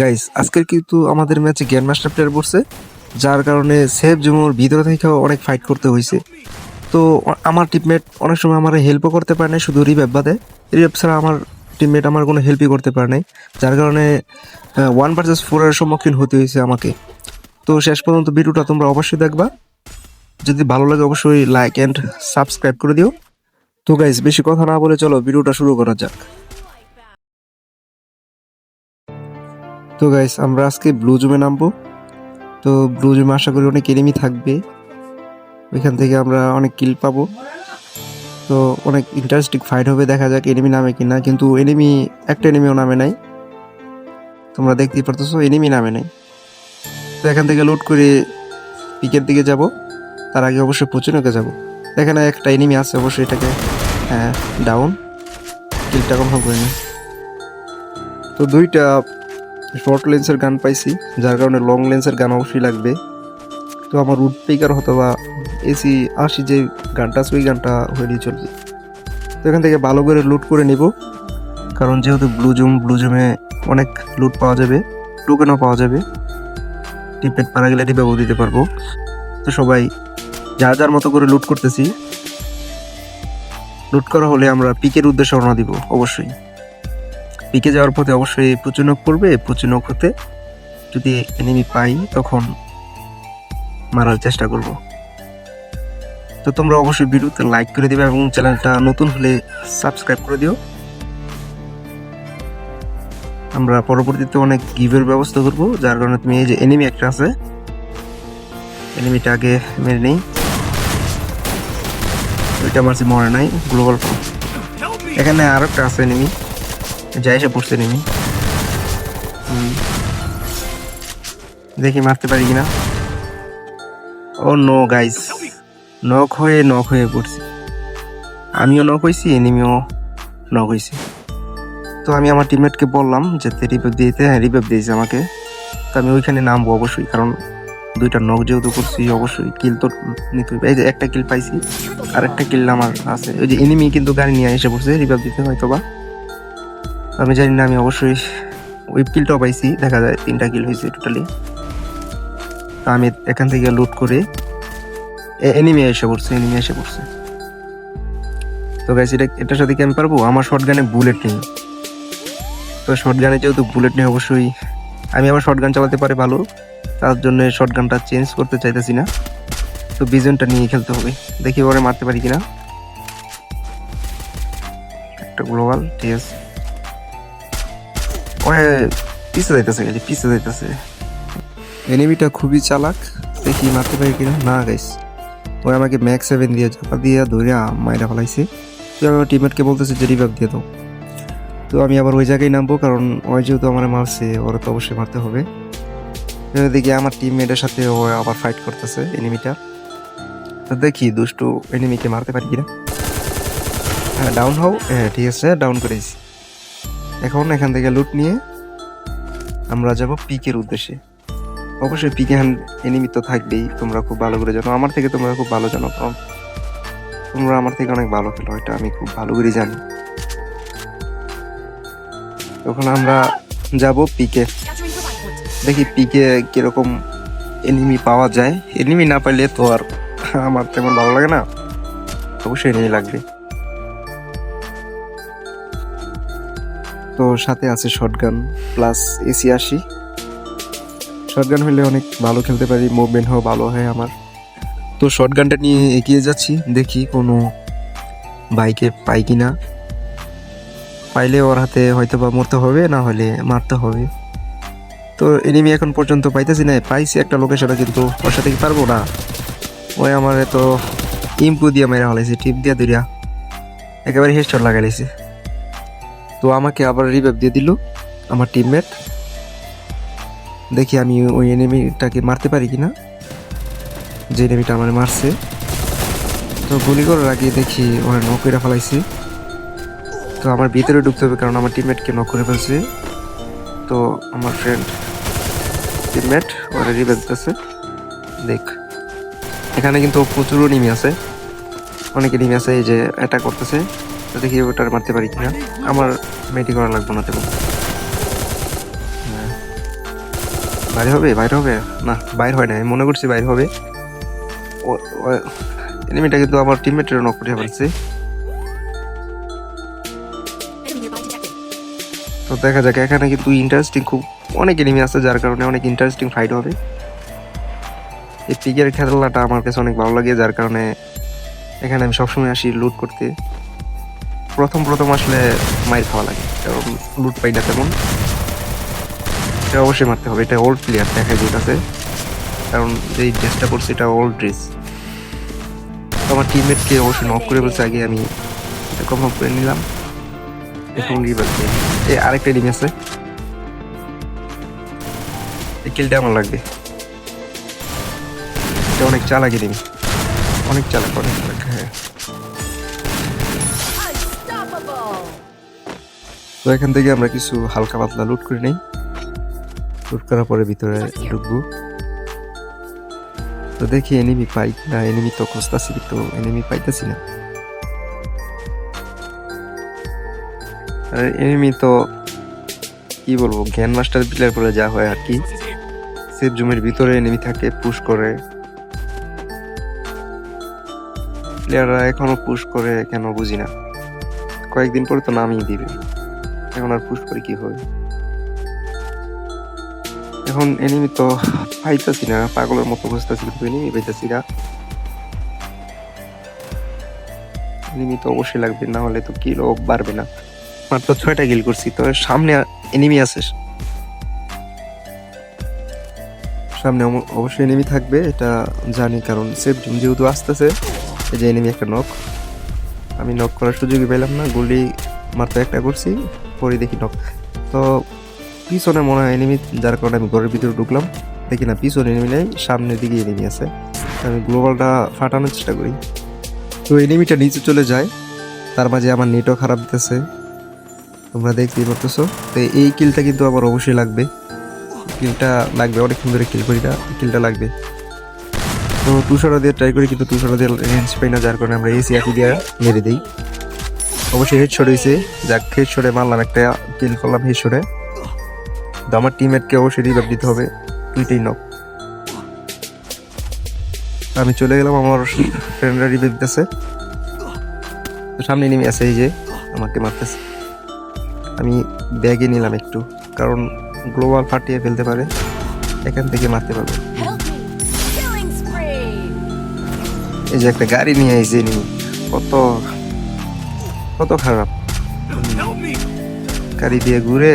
Guys আজকের কিন্তু আমাদের ম্যাচে গ্র্যান্ড মাস্টার প্লেয়ার পড়ছে, যার কারণে সেফ জোনের ভিতরে থেকেও অনেক ফাইট করতে হয়েছে। তো আমার টিমমেট অনেক সময় আমার হেল্পও করতে পারে না, শুধু রিভাইভ বাদে। রিভাইভ ছাড়া আমার টিমমেট আমার কোনো হেল্পই করতে পারে নাই, যার কারণে 1 ভার্সেস 4 এর সম্মুখীন হতে হয়েছে আমাকে। তো শেষ পর্যন্ত ভিডিওটা তোমরা অবশ্যই দেখবা, যদি ভালো লাগে অবশ্যই লাইক অ্যান্ড সাবস্ক্রাইব করে দিও। তো গাইস বেশি কথা না বলে চলো ভিডিওটা শুরু করা যাক। তো গাইস আমরা আজকে ব্লু জুমে নামবো। তো ব্লু জুমে আশা করি অনেক এনিমি থাকবে, ওইখান থেকে আমরা অনেক কিল পাবো। তো অনেক ইন্টারেস্টিং ফাইট হবে, দেখা যাক এনিমি নামে কিনা। কিন্তু এনিমি একটা এনিমিও নামে নাই, তোমরা দেখতেই পারতেছো এনিমি নামে নাই। তো এখান থেকে লুট করে পিকের দিকে যাব, তার আগে অবশ্যই পচুনকে যাব। এখানে একটা এনিমি আছে, অবশ্যই এটাকে ডাউন, কিলটা কনফার্ম করে নিই। তো দুইটা শর্ট লেন্সের গান পাইছি, যার কারণে লং লেন্সের গান অবশ্যই লাগবে। তো আমার উড পিকার অথবা এসি 80 যে গানটা আছে ওই গানটা হলেই চলবে। তো এখান থেকে ভালো করে লুট করে নিব, কারণ যেহেতু ব্লু জুমে অনেক লুট পাওয়া যাবে, টোকেনও পাওয়া যাবে। টিপেট পারা গেলে রিভাইভ দিতে পারবো। তো সবাই যার যার মতো করে লুট করতেছি। লুট করা হলে আমরা পিকের উদ্দেশ্যে রওনা দিব। অবশ্যই পিকে যাওয়ার পথে অবশ্যই পুচুনক পড়বে, পুচুনক হতে যদি এনিমি পাই তখন মারার চেষ্টা করব। তো তোমরা অবশ্যই ভিডিওতে লাইক করে দিবে এবং চ্যানেলটা নতুন হলে সাবস্ক্রাইব করে দিও। আমরা পরবর্তীতে অনেক গিভের ব্যবস্থা করব, যার কারণে তুমি এই যে এনিমি একটা আছে, এনিমিটা আগে মেরে নেই। ওইটা মারছি, মরে নাই, গ্লোবাল। এখানে আর একটা আছে এনিমি, যাই এসে পড়ছে এনিমি। দেখি মারতে পারি কিনা। ও নো গাইস, নক হয়ে পড়ছি। আমিও নক হয়েছি, এনিমিও নক হয়েছি। তো আমি আমার টিমমেটকে বললাম যে রিভাইভ দিতে, হ্যাঁ রিভাইভ দিয়েছে আমাকে। তো আমি ওইখানে নামবো অবশ্যই, কারণ দুইটা নক যেহেতু করছি অবশ্যই কিল তো নিতে হবে। এই যে একটা কিল পাইছি, আর একটা কিল আমার আছে। ওই যে এনিমি কিন্তু গাড়ি নিয়ে এসে পড়ছে রিভাইভ দিতে হয়তো বা, আমি জানি না। আমি অবশ্যই ওই কিলটাও পাইছি, দেখা যায় 3টা কিল হয়েছে টোটালি। তো আমি এখান থেকে লুট করে এনিমি এসে পড়ছে। তো গাইস এটার সাথে কি আমি পারবো? আমার শর্টগানে বুলেট নেই। তো শর্টগানে যেহেতু বুলেট নেই, অবশ্যই আমি আমার শর্টগান চালাতে পারি ভালো, তার জন্য শর্টগানটা চেঞ্জ করতে চাইতেছি না। তো বিজনটা নিয়ে খেলতে হবে, দেখি ওরে মারতে পারি কিনা। একটা গ্লোবাল, ঠিক আছে। ওরে পিছে যাইতেছে। এনিমিটা খুবই চালাক, দেখি মারতে পারি কিনা। না গাইস, ওই আমাকে ম্যাক্স 7 দিয়ে চাপা দিয়ে ধরে মাইরা ফেলাইছে। তো আমি আমার টিমমেটকে বলতেছি যে রিভাইভ দিয়ে দাও। তো আমি আবার ওই জায়গায় নামবো, কারণ ওই যেহেতু আমার মারছে, ওরা তো অবশ্যই মারতে হবে। দেখি আমার টিমমেটের সাথে ও আবার ফাইট করতেছে এনিমিটা। তো দেখি দুষ্টু এনিমিকে মারতে পারি কিনা। হ্যাঁ ডাউন হও, হ্যাঁ ঠিক আছে, ডাউন করেছি। এখন এখান থেকে লুট নিয়ে আমরা যাব পিকের উদ্দেশ্যে। অবশ্যই পিকে এনিমি তো থাকবেই, তোমরা খুব ভালো করে জানো, আমার থেকে তোমরা খুব ভালো জানো, কারণ তোমরা আমার থেকে অনেক ভালো খেলো, এটা আমি খুব ভালো করে জানি। তখন আমরা যাব পিকে, দেখি পিকে কিরকম এনিমি পাওয়া যায়। এনিমি না পাইলে তো আর আমার তেমন ভালো লাগে না, অবশ্যই এনিমি লাগবে। তো সাথে আছে শটগান প্লাস এসি 80। শটগান হলে অনেক ভালো খেলতে পারি, মুভমেন্টও ভালো হয় আমার। তো শটগানটা নিয়ে এগিয়ে যাচ্ছি, দেখি কোনো বাইকে পাই কিনা। পাইলে ওর হাতে হয়তো বা মরতে হবে, না হলে মারতে হবে। তো এনিমি এখন পর্যন্ত পাইতেছি না, পাইছি একটা লোকেশনে, কিন্তু ওর সাথে কি পারবো না। ওই আমার এত ইম্পু দিয়ে মেরে হলাইছে, টিপ দিয়ে দুইয়া একেবারে হেডশট লাগাইছে। তো আমাকে আবার রিভাইভ দিয়ে দিল আমার টিমমেট। দেখি আমি ওই এনিমিটাকে মারতে পারি কিনা, যে এনিমিটা আমার মারছে। তো গুলি করার আগে দেখি ওরা নক করে ফেলাইছে। তো আমার ভিতরে ঢুকতে হবে, কারণ আমার টিমমেটকে নক করে ফেলছে। তো আমার টিমমেট ওরা রিভাইভ দিতেছে। দেখ এখানে কিন্তু প্রচুর এনিমি আছে, অনেক এনিমি আছে, এই যে অ্যাটাক করতেছে। তো দেখি ওটার মারতে পারি কিনা। আমার মেটি করা লাগবে না তেমন। বাইরে হবে, বাইরে হবে না, বাইর হয় না, আমি মনে করছি বাইরে হবে। এনিমিটা কিন্তু আমার টিমমেটের নক করে ফেলছে। তো দেখা যাক, এখানে কিন্তু ইন্টারেস্টিং খুব অনেক এনিমি আছে, যার কারণে অনেক ইন্টারেস্টিং ফাইট হবে। এই পিকের খেলাটা আমার কাছে অনেক ভালো লাগে, যার কারণে এখানে আমি সবসময় আসি লুট করতে। প্রথম প্রথম আসলে মাইর খাওয়া লাগে, কারণ লুট পাই না তেমন। এটা অবশ্যই মারতে হবে, এটা ওল্ড প্লেয়ার দেখা যেতেছে, কারণ যেই ড্রেসটা করছে এটা ওল্ড ড্রেস। আমার টিমমেটকে অবশ্যই নক করে বলছে আগে, আমি এটা কনফার্ম করে নিলাম। এখন এই আরেকটা এনিমি আছে, এই কিলটা আমার লাগবে। এটা অনেক চালাক এনিমি, অনেক চালাক, অনেক চালাক। হ্যাঁ, তো এখান থেকে আমরা কিছু হালকা পাতলা লুট করে নেই। লুট করার পরে ভিতরে ঢুকবো। তো দেখি এনিমি পাই না, এনিমি তো খুঁজতেছি, তো এনিমি পাইতেছি না। আর এনিমি তো কি বলবো, গ্র্যান্ড মাস্টার প্লেয়ার বলে যা হয় আর কি, সেফ জুমের ভিতরে এনিমি থাকে, পুশ করে। প্লেয়াররা এখনো পুশ করে কেন বুঝি না, কয়েকদিন পরে তো নামিয়ে দিবে, এখন আর পুশ করে কি হবে। এখন এনিমি তো পাইতাছি না, পাগলের মতো খুঁজতেছি, কিন্তু এনিমি পাইতাছি না। এনিমি তো অবশ্যই লাগবে, না হলে তো কিল বাড়বে না। মাত্র 6টা কিল করছি, তো সামনে এনিমি আছে, সামনে অবশ্যই এনিমি থাকবে, এটা জানি, কারণ সেফ জুম যেহেতু আসতেছে। এই যে এনিমি একটা নক, আমি নক করার সুযোগই পেলাম না, গুলি মাত্র একটা করছি, পরে দেখি নক। তো পিছনে মনে হয় এনিমি, যার কারণে আমি ঘরের ভিতরে ঢুকলাম, দেখি না পিছনে এনিমি নেই, সামনের দিকে এনিমি আছে। আমি গ্লোবালটা ফাটানোর চেষ্টা করি, তো এনিমিটা নিচে চলে যায়, তার মাঝে আমার নেটও খারাপ দিতেছে, তোমরা দেখতেই পারতেছো। তো এই কিলটা কিন্তু আমার অবশ্যই লাগবে, কিলটা লাগবে, অনেকক্ষণ ধরে কিল করি না, কিলটা লাগবে। তো টুশরা দিয়ে ট্রাই করি, কিন্তু টুশরা দিয়ে রেঞ্জ পাই না, যার কারণে আমরা এসি আকি দিয়ে মেরে দিই। অবশ্যই হেডশট হয়েছে, যাক হেডশটে মারলাম, একটা কিল করলাম হেডশটে। তো আমার টিমমেটকে অবশ্যই রিভাইভ দিতে হবে, দুইটাই নক। আমি চলে গেলাম, আমার ফ্রেন্ডরা রিভাইভ দিতেছে। তো সামনে নেমে আছে, এই যে আমাকে মারতেছে। আমি ব্যাগে নিলাম একটু, কারণ গ্লোবাল ফাটিয়ে ফেলতে পারে, এখান থেকে মারতে পারবে। এই যে একটা গাড়ি নিয়ে আইছে, কত কত খারাপ, গাড়ি দিয়ে ঘুরে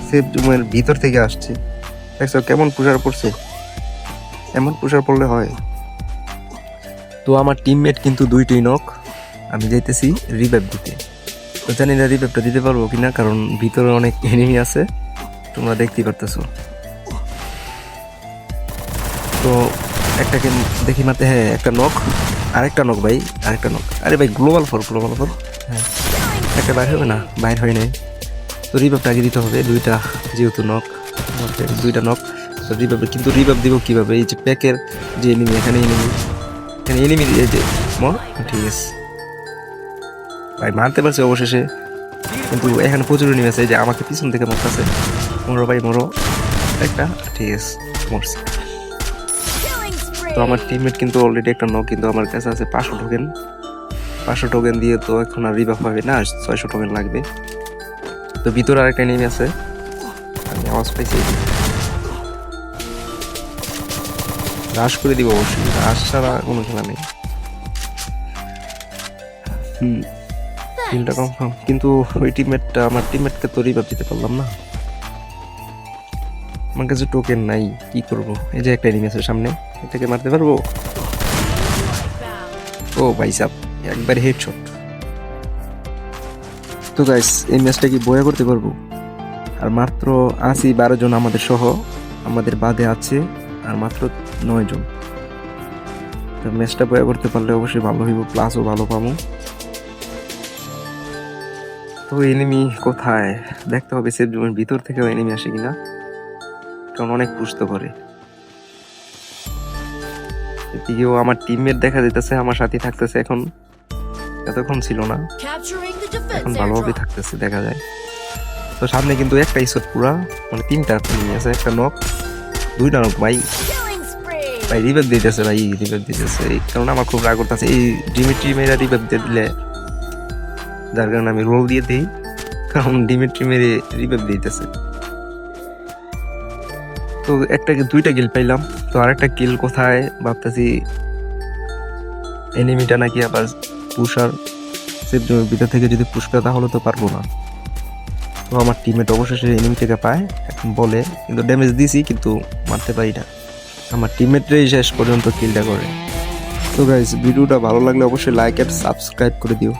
সেফ জুমের ভিতর থেকে আসছে। দেখছো কেমন পুষার পড়ছে, এমন পুষার পড়লে হয়। তো আমার টিমমেট কিন্তু দুইটাই নক, আমি যাইতেছি রিভাইভ দিতে। তো জানি না রিভাইভটা দিতে পারবো কিনা, কারণ ভিতরে অনেক এনিমি আছে, তোমরা দেখতেই পারতেছো। তো একটাকে দেখি মারতে, হ্যাঁ একটা নক, আরেকটা নক ভাই, আরেকটা নক। আরে ভাই গ্লোবাল ফোর, হ্যাঁ একটা বাইর হবে না, বাইর হয় নাই। তো রিভাইভটা আগে দিতে হবে, দুইটা যেহেতু নক, দুইটা নক। তো রিভাইভ, কিন্তু রিভাইভ দিব কিভাবে, এই যে প্যাকের যে এনিমি, এখানে এনিমি এই যে মর, ঠিক আছে ভাই, মারতে পারছে অবশেষে। কিন্তু এখানে প্রচুর এনিমি আছে, যে আমাকে পিছন থেকে মারতেছে। মরো ভাই মরো, একটা ঠিক আছে, মরছে। তো আমার টিমমেট কিন্তু অলরেডি একটা নক, কিন্তু আমার কাছে আছে 500 টোকেন। 500 টোকেন দিয়ে তো এখন আর রিভাইভ হবে না, 600 টোকেন লাগবে। তো ভিতরে আরেকটা এনিমি আছে, আমি আওয়াজ পাইছি, রাশ করে দিব অবশ্যই, রাশ ছাড়া কোনো খেলা নেই। কিলটা কনফার্ম, কিন্তু ওই টিমমেটটা, আমার টিমমেটকে তো রিভাইভ দিতে পারলাম না, আমার কাছে টোকেন নাই, কি করব। এই যে একটা এনিমি আছে সামনে, এটাকে মারতে পারবো? ও ভাই সাব, একবার হেডশট। তো গাইস, এই ম্যাচটা কি বয়া করতে পারবো? আর মাত্র আছি 12 জন আমাদের সহ, আমাদের বাদে আছে আর মাত্র 9 জন। তো ম্যাচটা বয়া করতে পারলে অবশ্যই ভালো হইব, প্লাসও ভালো পাবো। তো এনিমি কোথায় দেখতে হবে, সেফ জোনের ভিতর থেকেও এনিমি আসে কিনা, কারণ অনেক পুষতে করে। এদিকেও আমার টিমমেট দেখা যাইতেছে, আমার সাথে থাকতেছে, এখন এতক্ষণ ছিল না, এখন ভালোভাবে থাকতেছে দেখা যায়। তো সামনে কিন্তু একটা ইসট পুরা, মানে 3টা এনিমি আছে, একটা নক, দুইটা নোক ভাই Killing spree. ভাই রিভাইভ দিতেছে ভাই রিভাইভ দিতেছে এই কারণে আমার খুব রাগ করতেছে এই ডিমিট্রি মেয়েরা রিভাইভ দিয়ে দিলে যার কারণে আমি রোল দিয়ে দিই কারণ ডিমিট্রি মেরে রিভাইভ দিতেছে তো দুইটা কিল পাইলাম তো আরেকটা কিল কোথায় ভাবতেছি এনিমিটা নাকি আবার পুষার সেফ জোনের ভিতর থেকে যদি পুশ করে তাহলে তো পারবো না তো আমার টিমমেট অবশেষে এনিমি থেকে পায় এখন বলে কিন্তু ড্যামেজ দিছি কিন্তু মারতে পারি না আমার টিমমেটরাই শেষ পর্যন্ত কিলটা করে তো গাইস ভিডিওটা ভালো লাগলে অবশ্যই লাইক এন্ড সাবস্ক্রাইব করে দিও